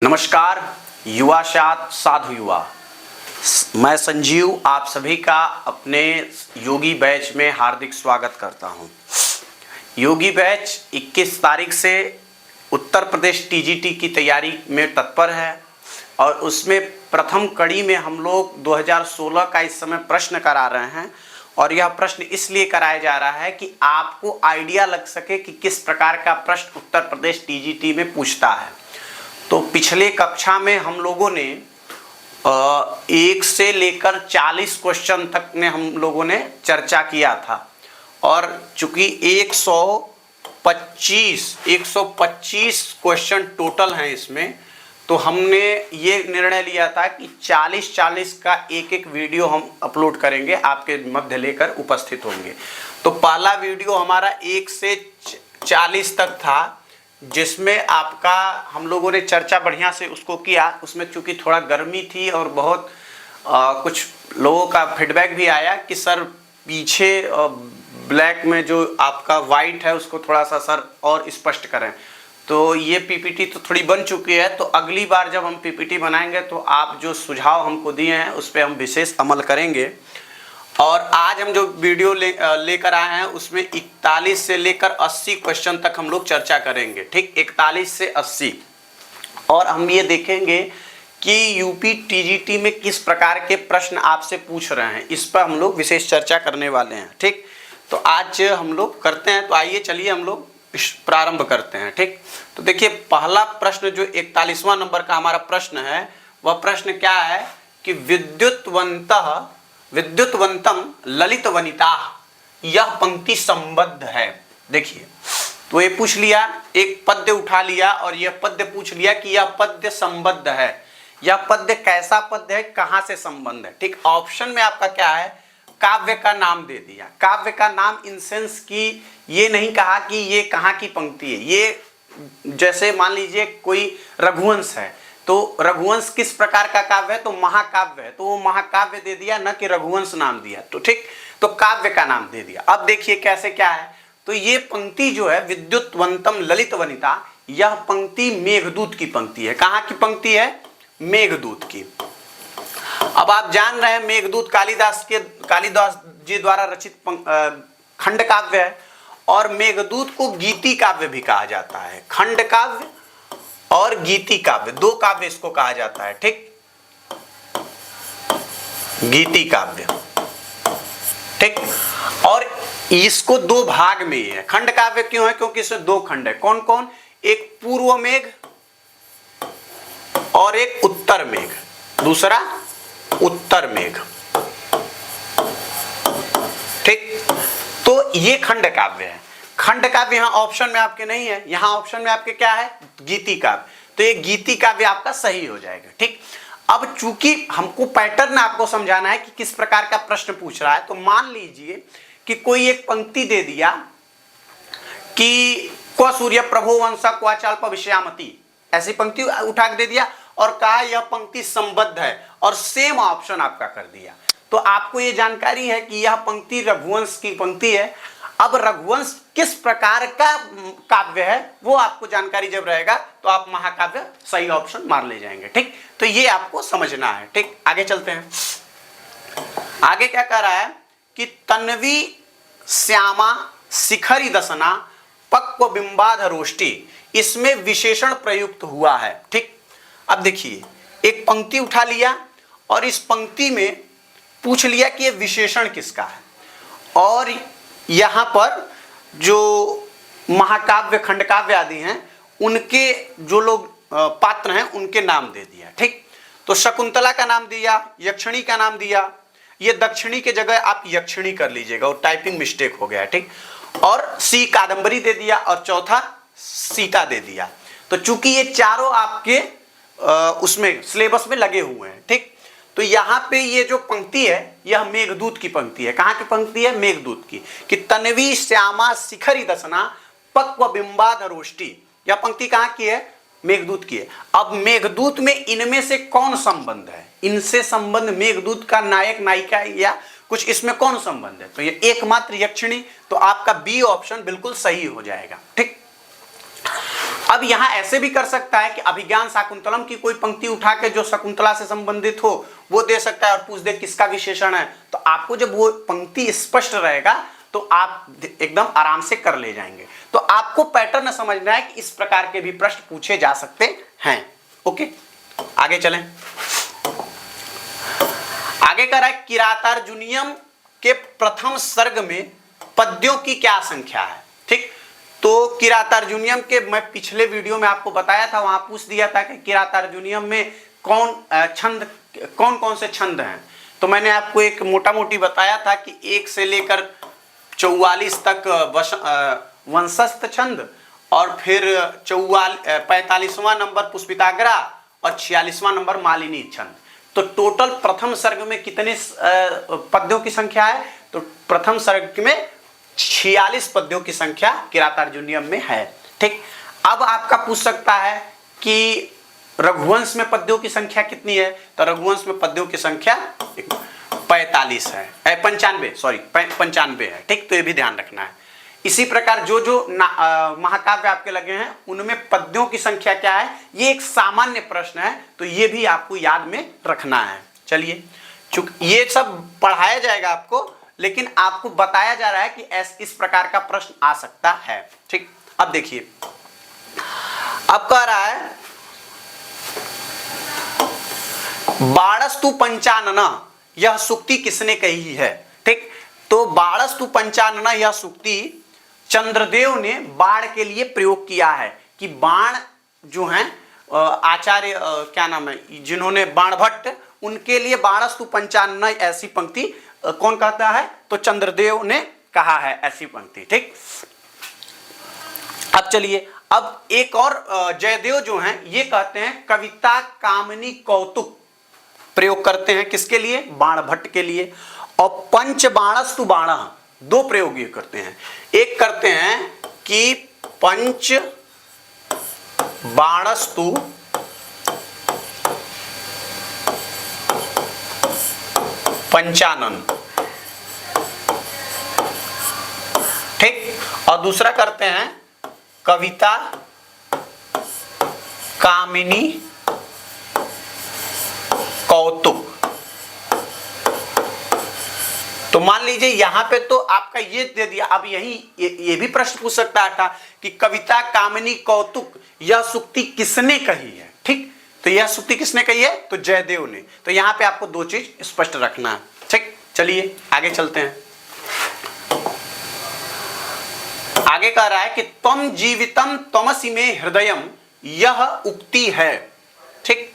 नमस्कार युवा साधु युवा, मैं संजीव आप सभी का अपने योगी बैच में हार्दिक स्वागत करता हूं। योगी बैच 21 तारीख से उत्तर प्रदेश टीजीटी की तैयारी में तत्पर है और उसमें प्रथम कड़ी में हम लोग 2016 का इस समय प्रश्न करा रहे हैं और यह प्रश्न इसलिए कराया जा रहा है कि आपको आइडिया लग सके कि किस प्रकार का प्रश्न उत्तर प्रदेश टीजीटी में पूछता है। तो पिछले कक्षा में हम लोगों ने 1 से लेकर 40 क्वेश्चन तक में हम लोगों ने चर्चा किया था और चूंकि 125 क्वेश्चन टोटल हैं इसमें, तो हमने ये निर्णय लिया था कि 40 का एक वीडियो हम अपलोड करेंगे, आपके मध्य लेकर उपस्थित होंगे। तो पहला वीडियो हमारा 1 से 40 तक था, जिसमें आपका हम लोगों ने चर्चा बढ़िया से उसको किया। उसमें चूंकि थोड़ा गर्मी थी और बहुत कुछ लोगों का फीडबैक भी आया कि सर पीछे ब्लैक में जो आपका वाइट है उसको थोड़ा सा सर और स्पष्ट करें। तो ये पीपीटी तो थोड़ी बन चुकी है, तो अगली बार जब हम पीपीटी बनाएंगे तो आप जो सुझाव हमको दिए हैं उस पर हम विशेष अमल करेंगे। और आज हम जो वीडियो लेकर आए हैं उसमें 41 से लेकर 80 क्वेश्चन तक हम लोग चर्चा करेंगे। ठीक, 41 से 80। और हम ये देखेंगे कि यूपी टीजीटी में किस प्रकार के प्रश्न आपसे पूछ रहे हैं, इस पर हम लोग विशेष चर्चा करने वाले हैं। ठीक, तो आज हम लोग करते हैं। तो आइए चलिए हम लोग प्रारंभ करते हैं। ठीक, तो देखिए पहला प्रश्न जो 41वां नंबर का हमारा प्रश्न है, वह प्रश्न क्या है कि विद्युतवंतम ललित वनिता, यह पंक्ति संबद्ध है। देखिए, तो ये पूछ लिया, एक पद्य उठा लिया और यह पद्य पूछ लिया कि यह पद्य संबद्ध है। यह पद्य कैसा पद्य है, कहां से संबंध है। ठीक, ऑप्शन में आपका क्या है, काव्य का नाम दे दिया। काव्य का नाम इन सेंस की ये नहीं कहा कि ये कहाँ की पंक्ति है। ये जैसे मान लीजिए कोई रघुवंश है, तो रघुवंश किस प्रकार का काव्य है, तो महाकाव्य है, तो वो महाकाव्य दे दिया, न कि रघुवंश नाम दिया। तो ठीक, तो काव्य का नाम दे दिया। अब देखिए कैसे क्या है, तो ये पंक्ति जो है विद्युतवंतम ललित वनिता, यह पंक्ति मेघदूत की पंक्ति है। कहाँ की पंक्ति है, मेघदूत की। अब आप जान रहे हैं मेघदूत कालिदास जी द्वारा रचित खंड काव्य है और मेघदूत को गीति काव्य भी कहा जाता है। खंड काव्य और गीति काव्य, दो काव्य इसको कहा जाता है। ठीक, गीति काव्य। ठीक, और इसको दो भाग में है। खंड काव्य क्यों है, क्योंकि इसमें दो खंड है। कौन कौन, एक पूर्व मेघ और एक उत्तर मेघ, दूसरा उत्तर मेघ। ठीक, तो ये खंड काव्य है। खंड काव्य यहाँ ऑप्शन में आपके नहीं है, यहाँ ऑप्शन में आपके क्या है, गीति काव्य। तो ये गीति काव्य आपका सही हो जाएगा। ठीक, अब चूंकि हमको पैटर्न आपको समझाना है कि किस प्रकार का प्रश्न पूछ रहा है, तो मान लीजिए कि कोई एक पंक्ति दे दिया कि क्व सूर्य प्रभो वंशा क्वाचाल्प विषयामति, ऐसी पंक्ति उठा के दे दिया और कहा यह पंक्ति संबद्ध है और सेम ऑप्शन आपका कर दिया। तो आपको ये जानकारी है कि यह पंक्ति रघुवंश की पंक्ति है। अब रघुवंश किस प्रकार का काव्य है वो आपको जानकारी जब रहेगा तो आप महाकाव्य सही ऑप्शन मार ले जाएंगे। ठीक, तो ये आपको समझना है। ठीक, आगे चलते हैं। आगे क्या कह रहा है कि तन्वी श्यामा शिखरी दसना पक्व बिंबाधरोष्टि, इसमें विशेषण प्रयुक्त हुआ है। ठीक, अब देखिए एक पंक्ति उठा लिया और इस पंक्ति में पूछ लिया कि यह विशेषण किसका है, और यहां पर जो महाकाव्य खंडकाव्य आदि हैं उनके जो लोग पात्र हैं उनके नाम दे दिया। ठीक, तो शकुंतला का नाम दिया, यक्षिणी का नाम दिया, ये दक्षिणी के जगह आप यक्षिणी कर लीजिएगा, और टाइपिंग मिस्टेक हो गया। ठीक, और सी कादंबरी दे दिया और चौथा सीता दे दिया। तो चूंकि ये चारों आपके उसमें सिलेबस में लगे हुए हैं। ठीक, तो यहाँ पे ये जो पंक्ति है यह मेघदूत की पंक्ति है। कहाँ की पंक्ति है, मेघदूत की, कि तन्वी श्यामा शिखरी दसना पक्व बिंबाधरोष्टि, यह पंक्ति कहाँ की है, मेघदूत की है। अब मेघदूत में इनमें से कौन संबंध है, इनसे संबंध मेघदूत का नायक नायिका या कुछ इसमें कौन संबंध है, तो ये एकमात्र यक्षिणी। तो आपका बी ऑप्शन बिल्कुल सही हो जाएगा। ठीक, अब यहां ऐसे भी कर सकता है कि अभिज्ञान शाकुंतलम की कोई पंक्ति उठा के जो शकुंतला से संबंधित हो वो दे सकता है और पूछ दे किसका विशेषण है। तो आपको जब वो पंक्ति स्पष्ट रहेगा तो आप एकदम आराम से कर ले जाएंगे। तो आपको पैटर्न समझना है कि इस प्रकार के भी प्रश्न पूछे जा सकते हैं। ओके, आगे चलें। आगे कर रहा है किरातार्जुनीयम के प्रथम सर्ग में पद्यों की क्या संख्या है। ठीक, तो किरातार्जुनीयम के मैं पिछले वीडियो में आपको बताया था, वहां पूछ दिया था कि किरातार्जुनीयम में कौन कौन से छंद हैं। तो मैंने आपको एक मोटा मोटी बताया था कि 1 से लेकर 44 तक वंशस्थ छंद और फिर 45वां नंबर पुष्पिताग्रा और 46वां नंबर मालिनी छंद। तो टोटल प्रथम सर्ग में कितने पद्यों की संख्या है? तो प्रथम सर्ग में 46 पद्यों की संख्या किरातार्जुनीयम में है। ठीक, अब आपका पूछ सकता है कि रघुवंश में पद्यों की संख्या कितनी है। तो रघुवंश में पद्यों की संख्या 45 है, 95 है। ठीक, तो ये भी ध्यान रखना है। इसी प्रकार जो जो महाकाव्य आपके लगे हैं उनमें पद्यों की संख्या क्या है, ये एक सामान्य प्रश्न है, तो ये भी आपको याद में रखना है। चलिए, चूंकि ये सब पढ़ाया जाएगा आपको, लेकिन आपको बताया जा रहा है कि इस प्रकार का प्रश्न आ सकता है। ठीक, अब देखिए, अब कह रहा है बाणस्तु पंचानना यह सूक्ति किसने कही है। ठीक, तो बाणस्तु पंचानना यह सूक्ति चंद्रदेव ने बाण के लिए प्रयोग किया है कि बाण जो हैं आचार्य क्या नाम है जिन्होंने बाणभट्ट, उनके लिए बाणस्तु पंचानना ऐसी पंक्ति कौन कहता है? तो चंद्रदेव ने कहा है ऐसी पंक्ति। ठीक, अब चलिए, अब एक और जयदेव जो हैं ये कहते हैं कविता कामिनी कौतुक प्रयोग करते हैं, किसके लिए? बाणभट्ट के लिए। और पंच बाणस्तु बाण, 2 प्रयोग ये करते हैं। एक करते हैं कि पंच बाणस्तु पंचानन। ठीक, और दूसरा करते हैं कविता कामिनी कौतुक। तो मान लीजिए यहां पे तो आपका ये दे दिया। अब यही ये भी प्रश्न पूछ सकता था कि कविता कामिनी कौतुक यह सूक्ति किसने कही है। ठीक, तो यह सूक्ति किसने कही है? तो जयदेव ने। तो यहां पे आपको 2 चीज स्पष्ट रखना है। ठीक, चलिए आगे चलते हैं। आगे कह रहा है कि त्वम जीवितम त्वमसि मे हृदयम यह उक्ति है। ठीक,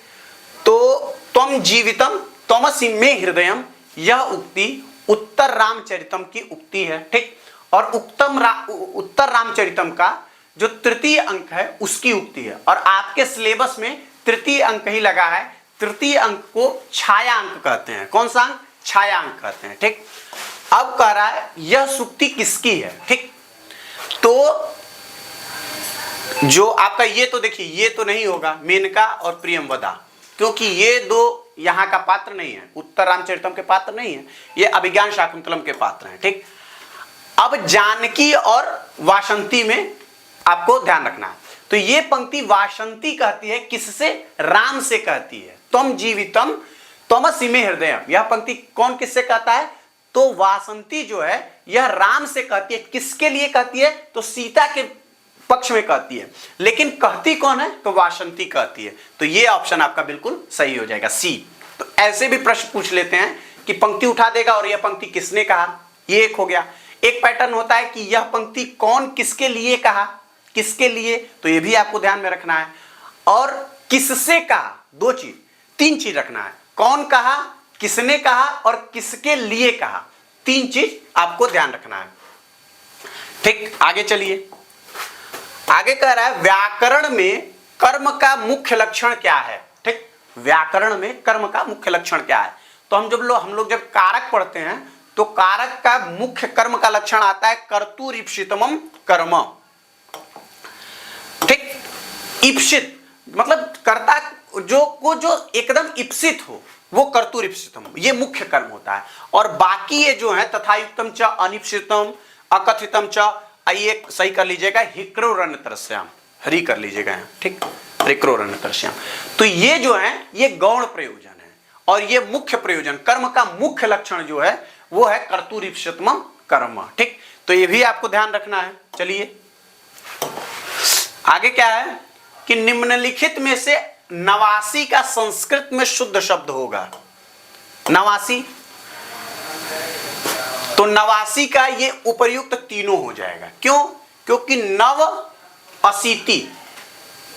तो त्वम जीवितम त्वमसि मे हृदयम यह उक्ति उत्तर रामचरितम की उक्ति है। ठीक, और उत्तर रामचरितम का जो तृतीय अंक है उसकी उक्ति है। और आपके सिलेबस में तृतीय अंक ही लगा है। तृतीय अंक को छाया अंक कहते हैं। कौन सा अंक? छाया अंक कहते हैं। ठीक, अब कह रहा है यह सूक्ति किसकी है। ठीक, तो जो आपका ये तो देखिए, ये तो नहीं होगा मेनका और प्रियंवदा, क्योंकि ये 2 यहां का पात्र नहीं है, उत्तर रामचरितम के पात्र नहीं है, ये अभिज्ञान शाकुंतलम के पात्र हैं। ठीक, अब जानकी और वासंती में आपको ध्यान रखना है। तो ये पंक्ति वासंती कहती है किससे? राम से कहती है। त्वम जीवितम त्वमसि मे हृदयम, यह पंक्ति कौन किससे कहता है? तो वासंती जो है यह राम से कहती है। किसके लिए कहती है? तो सीता के पक्ष में कहती है। लेकिन कहती कौन है? तो वासंती कहती है। तो ये ऑप्शन आपका बिल्कुल सही हो जाएगा, सी। तो ऐसे भी प्रश्न पूछ लेते हैं कि पंक्ति उठा देगा और यह पंक्ति किसने कहा, ये एक हो गया। एक पैटर्न होता है कि यह पंक्ति कौन किसके लिए कहा, किसके लिए, तो ये भी आपको ध्यान में रखना है। और किससे कहा, 2 चीज, 3 चीज रखना है। कौन कहा, किसने कहा और किसके लिए कहा, 3 चीज आपको ध्यान रखना है। ठीक, आगे चलिए। आगे कह रहा है व्याकरण में कर्म का मुख्य लक्षण क्या है। ठीक, व्याकरण में कर्म का मुख्य लक्षण क्या है? तो हम लोग जब कारक पढ़ते हैं तो कारक का मुख्य कर्म का लक्षण आता है कर्तुरीप्सितमम कर्म। ठीक, ईप्सित मतलब कर्ता जो एकदम ईप्सित हो वो कर्तुरीप्सितम, ये मुख्य कर्म होता है। और बाकी ये जो है तथायुक्तम च अनिप्सितम अकथितम च, ये सही कर लीजिएगा, हिकृरन्यतरस्याम, हरी कर लीजिएगा यहाँ, ठीक, रिक्रोरनकर्ष्यम। तो ये जो है ये गौण प्रयोजन है, और ये मुख्य प्रयोजन, कर्म का मुख्य लक्षण जो है वो है कर्तुरीप्सितमम कर्म, ठीक। तो ये भी आपको ध्यान रखना है। चलिए आगे क्या है कि निम्नलिखित में से नवासी का संस्कृत में शुद्ध शब्द होगा। नवासी, तो नवासी का ये उपर्युक्त तीनों हो जाएगा। क्यों? क्योंकि नव अशीति,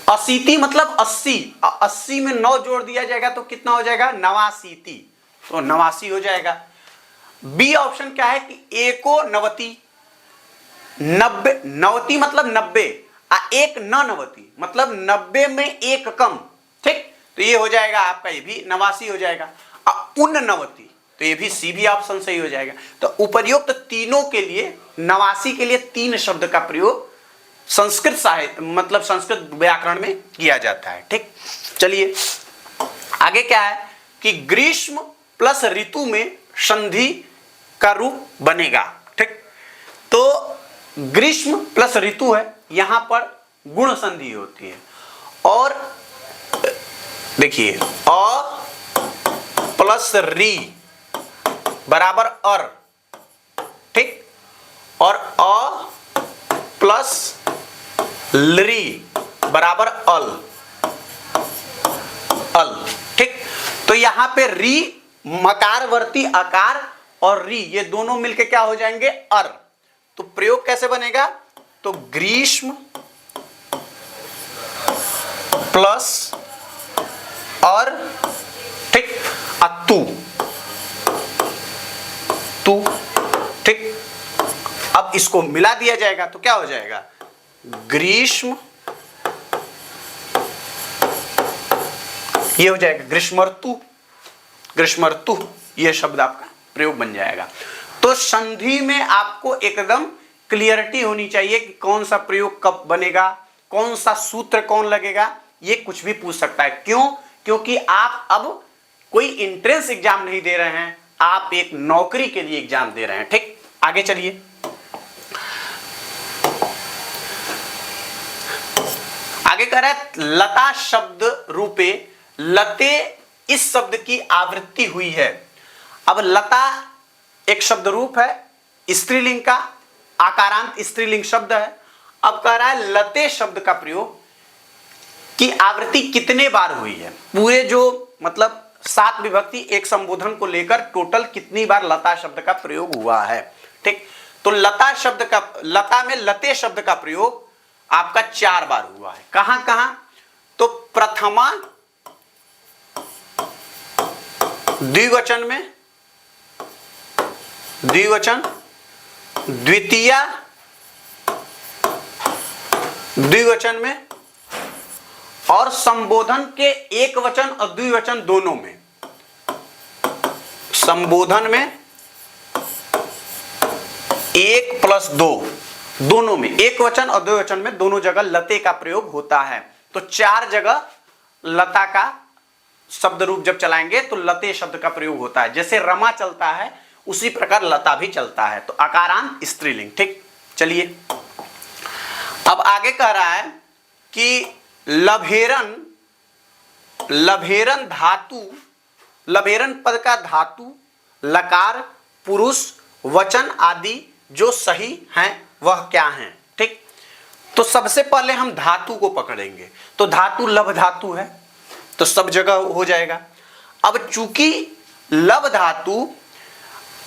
अशीति मतलब 80, 80 में 9 जोड़ दिया जाएगा तो कितना हो जाएगा? नवासीति, तो नवासी हो जाएगा। बी ऑप्शन क्या है कि एको नवति, 90, नवति मतलब 90, एक न नवति मतलब 90 में एक कम, ठीक। तो ये हो जाएगा आपका, ये भी नवासी हो जाएगा। उन नवति, तो ये भी सी भी ऑप्शन सही हो जाएगा। तो उपर्युक्त तीनों के लिए, नवासी के लिए 3 शब्द का प्रयोग संस्कृत साहित्य मतलब संस्कृत व्याकरण में किया जाता है, ठीक। चलिए आगे क्या है कि ग्रीष्म प्लस ऋतु में संधि का रूप बनेगा, ठीक। तो ग्रीष्म प्लस ऋतु है, यहां पर गुण संधि होती है, और देखिए अ प्लस री बराबर अर, ठीक, और अ प्लस ली बराबर अल, अल, ठीक। तो यहां पे री मकारवर्ती आकार और री ये दोनों मिलके क्या हो जाएंगे? अर। तो प्रयोग कैसे बनेगा? तो ग्रीष्म प्लस और, ठीक, अतु, तू, ठीक। अब इसको मिला दिया जाएगा तो क्या हो जाएगा? ग्रीष्म, ये हो जाएगा ग्रीष्मर्तु, ग्रीष्मर्तु, ये शब्द आपका प्रयोग बन जाएगा। तो संधि में आपको एकदम क्लियरिटी होनी चाहिए कि कौन सा प्रयोग कब बनेगा, कौन सा सूत्र कौन लगेगा, ये कुछ भी पूछ सकता है। क्यों? क्योंकि आप अब कोई एंट्रेंस एग्जाम नहीं दे रहे हैं, आप एक नौकरी के लिए एग्जाम दे रहे हैं, ठीक। आगे चलिए, आगे कह रहा है लता शब्द रूपे लते, इस शब्द की आवृत्ति हुई है। अब लता एक शब्द रूप है, स्त्रीलिंग का, आकारांत स्त्रीलिंग शब्द है। अब कह रहा है लते शब्द का प्रयोग की आवृत्ति कितने बार हुई है, पूरे जो मतलब 7 विभक्ति एक संबोधन को लेकर टोटल कितनी बार लता शब्द का प्रयोग हुआ है, ठीक। तो लता शब्द का, लता में लते शब्द का प्रयोग आपका 4 बार हुआ है। कहां कहां? तो प्रथमा द्विवचन में, द्विवचन, द्वितीया द्विवचन में, और संबोधन के एक वचन और द्विवचन दोनों में। संबोधन में 1+2 दोनों में, एक वचन और द्विवचन में दोनों जगह लते का प्रयोग होता है। तो 4 जगह लता का शब्द रूप जब चलाएंगे तो लते शब्द का प्रयोग होता है। जैसे रमा चलता है उसी प्रकार लता भी चलता है। तो आकारांत स्त्रीलिंग, ठीक। चलिए अब आगे कह रहा है कि लभेरन, लभेरन धातु, लभेरन पद का धातु, लकार, पुरुष, वचन आदि जो सही हैं वह क्या हैं, ठीक। तो सबसे पहले हम धातु को पकड़ेंगे। तो धातु लभ धातु है, तो सब जगह हो जाएगा। अब चूंकि लभ धातु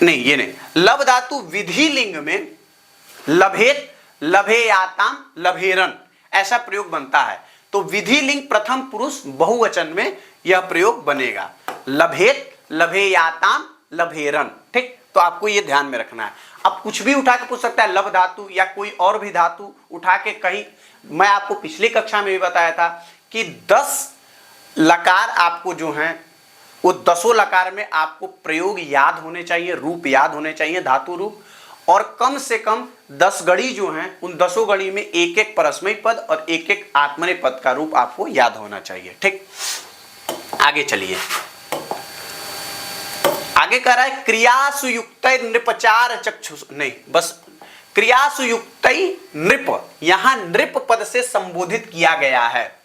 नहीं, ये नहीं, लभ धातु विधि लिंग में लभेत, लभेयाताम, लभेरन ऐसा प्रयोग बनता है। तो विधि लिंग प्रथम पुरुष बहुवचन में यह प्रयोग बनेगा, लभेत, लभेयाताम, लभेरन, ठीक। तो आपको यह ध्यान में रखना है। अब कुछ भी उठा के पूछ सकता है, लभ धातु या कोई और भी धातु उठा के कहीं। मैं आपको पिछली कक्षा में भी बताया था कि 10 लकार आपको जो हैं वो 10 लकार में आपको प्रयोग याद होने चाहिए, रूप याद होने चाहिए, धातु रूप, और कम से कम 10 गढ़ी जो हैं उन 10 गढ़ी में एक एक परस्मैक पद और एक एक आत्मनेय पद का रूप आपको याद होना चाहिए, ठीक। आगे चलिए, आगे कह रहा है क्रियासु युक्त नृपचार चक्षु, नहीं बस क्रियासु युक्त युक्तई नृप, यहां नृप पद से संबोधित किया गया है।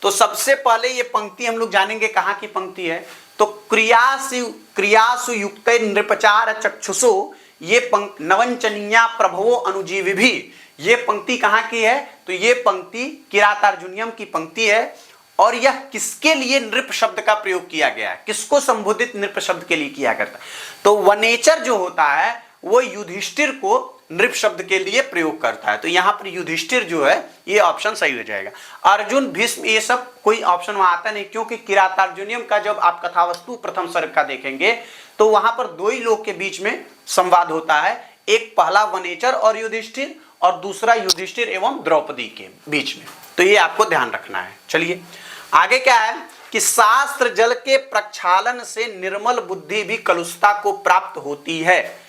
तो सबसे पहले ये पंक्ति हम लोग जानेंगे कहां की पंक्ति है। तो क्रियासु युक्तै नृपचार चक्षुषो, ये पंक्ति नवंचनीया प्रभवो अनुजीवी भी, ये पंक्ति कहां की है? तो ये पंक्ति किरातार्जुनीयम की पंक्ति है। और यह किसके लिए नृप शब्द का प्रयोग किया गया है? किसको संबोधित नृप शब्द के लिए किया करता है? तो वनेचर जो होता है वो युधिष्ठिर को नृप शब्द के लिए प्रयोग करता है। तो यहां पर युधिष्ठिर जो है ये ऑप्शन सही हो जाएगा। अर्जुन, भीष्म, ये सब कोई ऑप्शन वहां आता नहीं, क्योंकि किरातार्जुनीयम का जब आप कथावस्तु प्रथम सर्ग का देखेंगे तो वहां पर दो ही लोग के बीच में संवाद होता है, एक पहला वनेचर और युधिष्ठिर, और दूसरा युधिष्ठिर एवं द्रौपदी के बीच में। तो ये आपको ध्यान रखना है। चलिए आगे क्या है कि शास्त्र जल के प्रक्षालन से निर्मल बुद्धि भी कलुषता को प्राप्त होती है।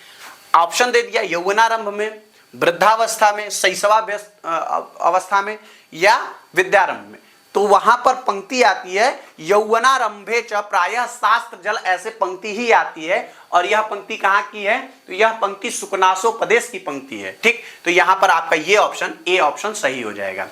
ऑप्शन दे दिया, यौवनारंभ में, वृद्धावस्था में, शैशवावस्था में या विद्यारंभ में। तो वहां पर पंक्ति आती है यौवनारंभे च प्रायः शास्त्र जल, ऐसे पंक्ति ही आती है। और यह पंक्ति कहां की है? तो यह पंक्ति सुकनासोपदेश की पंक्ति है। ठीक, तो यहां पर आपका ये ऑप्शन, ए ऑप्शन सही हो जाएगा।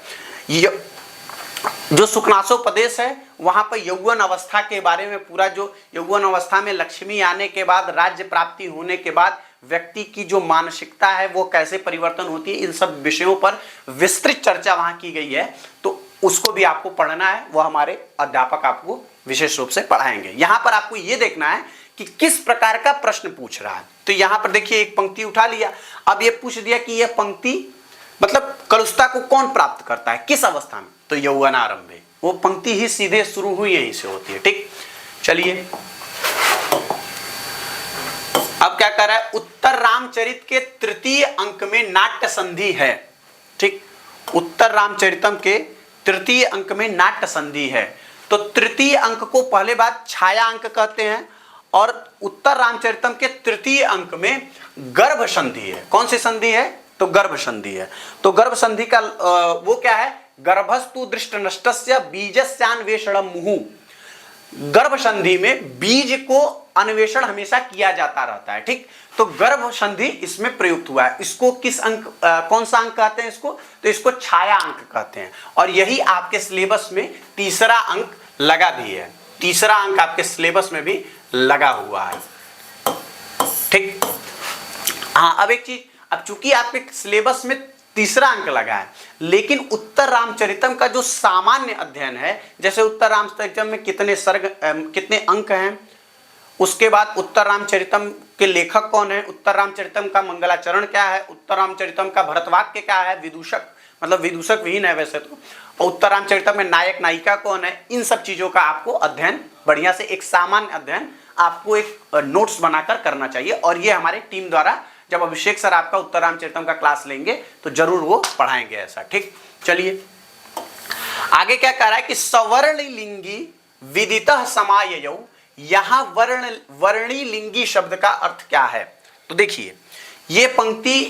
जो सुकनासोपदेश है वहां पर यौवन अवस्था के बारे में पूरा, जो यौवन अवस्था में लक्ष्मी आने के बाद, राज्य प्राप्ति होने के बाद व्यक्ति की जो मानसिकता है वो कैसे परिवर्तन होती है, इन सब विषयों पर विस्तृत चर्चा वहां की गई है। तो उसको भी आपको पढ़ना है, वो हमारे अध्यापक आपको विशेष रूप से पढ़ाएंगे। यहां पर आपको ये देखना है कि किस प्रकार का प्रश्न पूछ रहा है। तो यहां पर देखिए एक पंक्ति उठा लिया, अब ये पूछ दिया कि यह पंक्ति मतलब कलुषता को कौन प्राप्त करता है, किस अवस्था में? तो यौवनारंभे, वो पंक्ति ही सीधे शुरू हुई यहीं से होती है। ठीक, चलिए अब क्या कर रहा है? उत्तर रामचरित के तृतीय अंक में नाट्य संधि है। ठीक, उत्तर रामचरितम के तृतीय अंक में नाट्य संधि है। तो तृतीय अंक को पहले बात छाया अंक कहते हैं, और उत्तर रामचरितम के तृतीय अंक में गर्भ संधि है। कौन सी संधि है? तो गर्भ संधि है। तो गर्भ संधि का वो क्या है? गर्भस्तु दृष्ट नष्टस्य बीजस्यान्वेषणम मुहु। गर्भ संधि में बीज को अन्वेषण हमेशा किया जाता रहता है। ठीक, तो गर्भ संधि इसमें प्रयुक्त हुआ है। इसको किस अंक, कौन सा अंक कहते हैं इसको? तो इसको छाया अंक कहते हैं। और यही आपके सिलेबस में तीसरा अंक लगा भी है, तीसरा अंक आपके सिलेबस में भी लगा हुआ है। ठीक, हाँ, अब एक चीज, अब चूंकि आपके सिलेबस में तीसरा अंक लगा है, लेकिन उत्तर रामचरितम का जो सामान्य अध्ययन है, जैसे उत्तर रामचरितम में कितने सर्ग, कितने अंक हैं, उसके बाद उत्तर रामचरितम के लेखक कौन है, उत्तर रामचरितम का मंगलाचरण क्या है, उत्तर रामचरितम का भरतवाक्य क्या है, विदूषक मतलब विदूषक विहीन है वैसे तो, और उत्तर रामचरितम में नायक नायिका कौन है, इन सब चीजों का आपको अध्ययन बढ़िया से, एक सामान्य अध्ययन आपको एक नोट्स बनाकर करना चाहिए। और ये हमारे टीम द्वारा, जब अभिषेक सर आपका उत्तर रामचरितम का क्लास लेंगे तो जरूर वो पढ़ाएंगे ऐसा। ठीक, चलिए आगे क्या कह रहा है कि सवर्ण लिंगी विदितः समाययौ, यहां वर्णी लिंगी शब्द का अर्थ क्या है? तो देखिए ये पंक्ति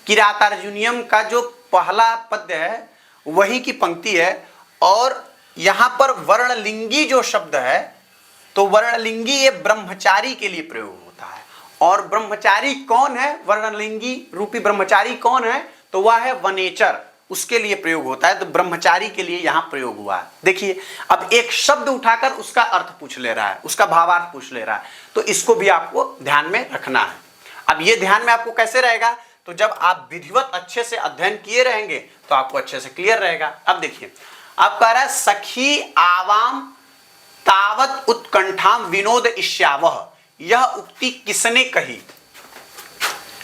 किरातार्जुनीयम का जो पहला पद्य है वही की पंक्ति है, और यहां पर वर्णलिंगी जो शब्द है, तो वर्णलिंगी ये ब्रह्मचारी के लिए प्रयोग होता है। और ब्रह्मचारी कौन है? वर्णलिंगी रूपी ब्रह्मचारी कौन है? तो वह है वनेचर, उसके लिए प्रयोग होता है। तो ब्रह्मचारी के लिए यहां प्रयोग हुआ है। देखिए अब एक शब्द उठाकर उसका अर्थ पूछ ले रहा है, उसका भावार्थ पूछ ले रहा है, तो इसको भी आपको ध्यान में रखना है। अब ये ध्यान में आपको कैसे रहेगा? तो जब आप विधिवत अच्छे से अध्ययन किए रहेंगे तो आपको अच्छे से क्लियर रहेगा। अब देखिए अब कह रहा है सखी आवाम तावत उत्कंठाम विनोद इष्यावह, यह उक्ति किसने कही?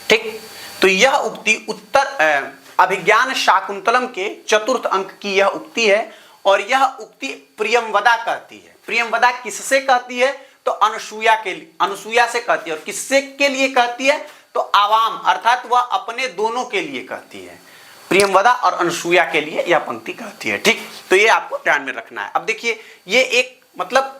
ठीक, तो यह उक्ति उत्तर अभिज्ञान शाकुंतलम के चतुर्थ अंक की यह उक्ति है, और यह उक्ति प्रियंवदा कहती है। प्रियंवदा किससे कहती है? तो अनुसूया के लिए, अनुसूया से कहती है। और किससे के लिए कहती है? तो आवाम अर्थात वह अपने दोनों के लिए कहती है। प्रियंवदा और अनुसूया के लिए यह पंक्ति कहती है। ठीक, तो ये आपको ध्यान में रखना है। अब देखिए ये एक मतलब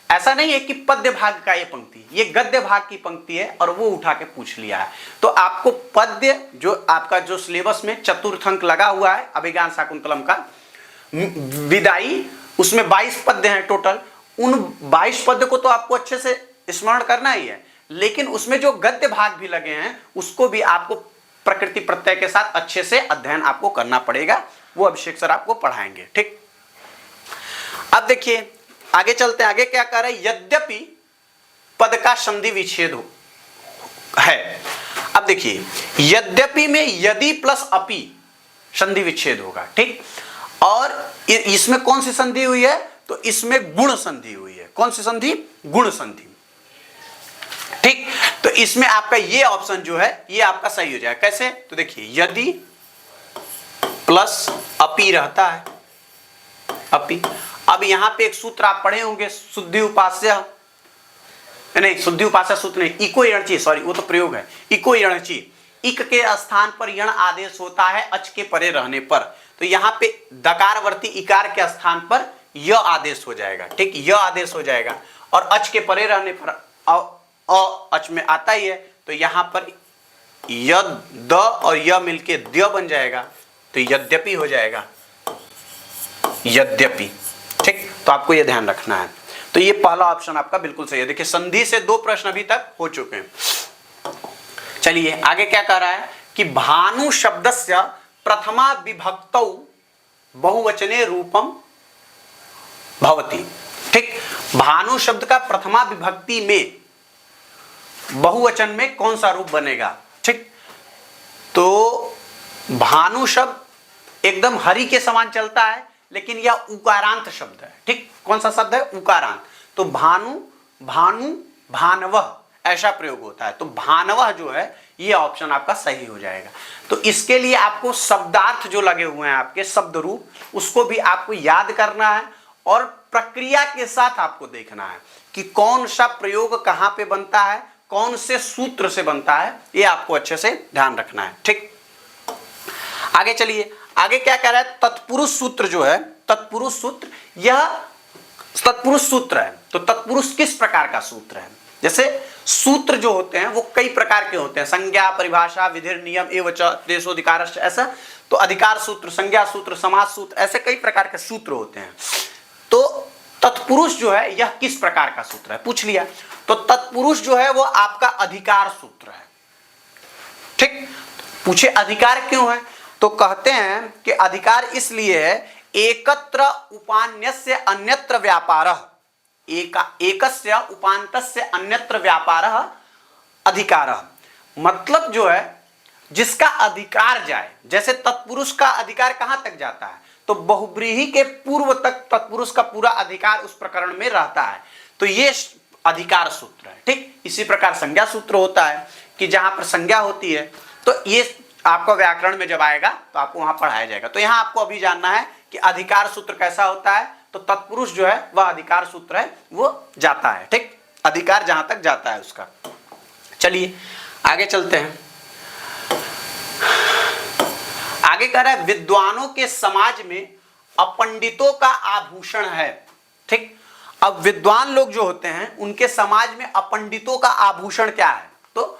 ऐसा नहीं है कि पद्य भाग का ये पंक्ति, ये गद्य भाग की पंक्ति है और वो उठा के पूछ लिया है। तो आपको पद्य जो आपका जो सिलेबस में चतुर्थ अंक लगा हुआ है अभिज्ञान शाकुंतलम का विदाई, उसमें 22 पद्य हैं टोटल। उन 22 पद्य को तो आपको अच्छे से स्मरण करना ही है, लेकिन उसमें जो गद्य भाग भी लगे हैं उसको भी आपको प्रकृति प्रत्यय के साथ अच्छे से अध्ययन आपको करना पड़ेगा, वो अभिषेक सर आपको पढ़ाएंगे। ठीक, अब देखिए आगे चलते हैं। आगे क्या कह रहे हैं, यद्यपि पद का संधि विच्छेद है। अब देखिए यद्यपि में यदि प्लस अपि संधि विच्छेद होगा। ठीक, और इसमें कौन सी संधि हुई है, तो इसमें गुण संधि हुई है। कौन सी संधि, गुण संधि। ठीक, तो इसमें आपका ये ऑप्शन जो है ये आपका सही हो जाएगा। कैसे, तो देखिए यदि प्लस अपि रहता है, अपि। अब यहां पे एक सूत्र आप पढ़े होंगे, शुद्धि उपास्य, नहीं शुद्धि उपास्य सूत्र नहीं, इको यणची, सॉरी वो तो प्रयोग है, इको यणची। इक के स्थान पर यण आदेश होता है अच के परे रहने पर, तो यहां पे दकारवर्ती इकार के स्थान पर य आदेश हो जाएगा। ठीक, य आदेश हो जाएगा, और अच के परे रहने पर अच में आता ही है, तो यहां पर य द और य मिलके द्य बन जाएगा, तो यद्यपि हो जाएगा, यद्यपि। ठीक, तो आपको यह ध्यान रखना है। तो ये पहला ऑप्शन आपका बिल्कुल सही है। देखिए संधि से 2 प्रश्न अभी तक हो चुके हैं। चलिए आगे क्या कह रहा है कि भानु शब्दस्य प्रथमा विभक्तौ बहुवचने रूपम भवति। ठीक, भानु शब्द का प्रथमा विभक्ति में बहुवचन में कौन सा रूप बनेगा। ठीक, तो भानु शब्द एकदम हरि के समान चलता है, लेकिन यह उकारांत शब्द है। ठीक, कौन सा शब्द है, उकारांत। तो भानु, भानु, भानवः ऐसा प्रयोग होता है, तो भानवः जो है ये ऑप्शन आपका सही हो जाएगा। तो इसके लिए आपको शब्दार्थ जो लगे हुए हैं आपके शब्द रूप, उसको भी आपको याद करना है, और प्रक्रिया के साथ आपको देखना है कि कौन सा प्रयोग कहां पे बनता है, कौन से सूत्र से बनता है, ये आपको अच्छे से ध्यान रखना है। ठीक, आगे चलिए। आगे क्या कह रहा है, तत्पुरुष सूत्र जो है, तत्पुरुष सूत्र, यह तत्पुरुष सूत्र है। तो तत्पुरुष किस प्रकार का सूत्र है, जैसे सूत्र जो होते हैं वो कई प्रकार के होते हैं, संज्ञा, परिभाषा, विधिर, नियम एवं देशोधिकारश्च, ऐसा। तो अधिकार सूत्र, संज्ञा सूत्र, समास सूत्र, ऐसे कई प्रकार के सूत्र होते हैं। तो तत्पुरुष जो है यह किस प्रकार का सूत्र है, पूछ लिया। तो तत्पुरुष जो है वो आपका अधिकार सूत्र है। ठीक, पूछे अधिकार क्यों है, तो कहते हैं कि अधिकार इसलिए है, एकत्र उपान्यस्य अन्यत्र व्यापारः, एकस्य उपान्तस्य अन्यत्र व्यापारः अधिकारः। मतलब जो है जिसका अधिकार जाए, जैसे तत्पुरुष का अधिकार कहां तक जाता है, तो बहुब्रीहि के पूर्व तक तत्पुरुष का पूरा अधिकार उस प्रकरण में रहता है, तो ये अधिकार सूत्र है। ठीक, इसी प्रकार संज्ञा सूत्र होता है कि जहां पर संज्ञा होती है, तो ये आपका व्याकरण में जब आएगा तो आपको वहां पढ़ाया जाएगा। तो यहां आपको अभी जानना है कि अधिकार सूत्र कैसा होता है, तो तत्पुरुष जो है वह अधिकार सूत्र है, वो जाता है। ठीक, अधिकार जहां तक जाता है उसका। चलिए आगे चलते हैं। आगे कह रहा है विद्वानों के समाज में अपंडितों का आभूषण है। ठीक, अब विद्वान लोग जो होते हैं उनके समाज में अपंडितों का आभूषण क्या है, तो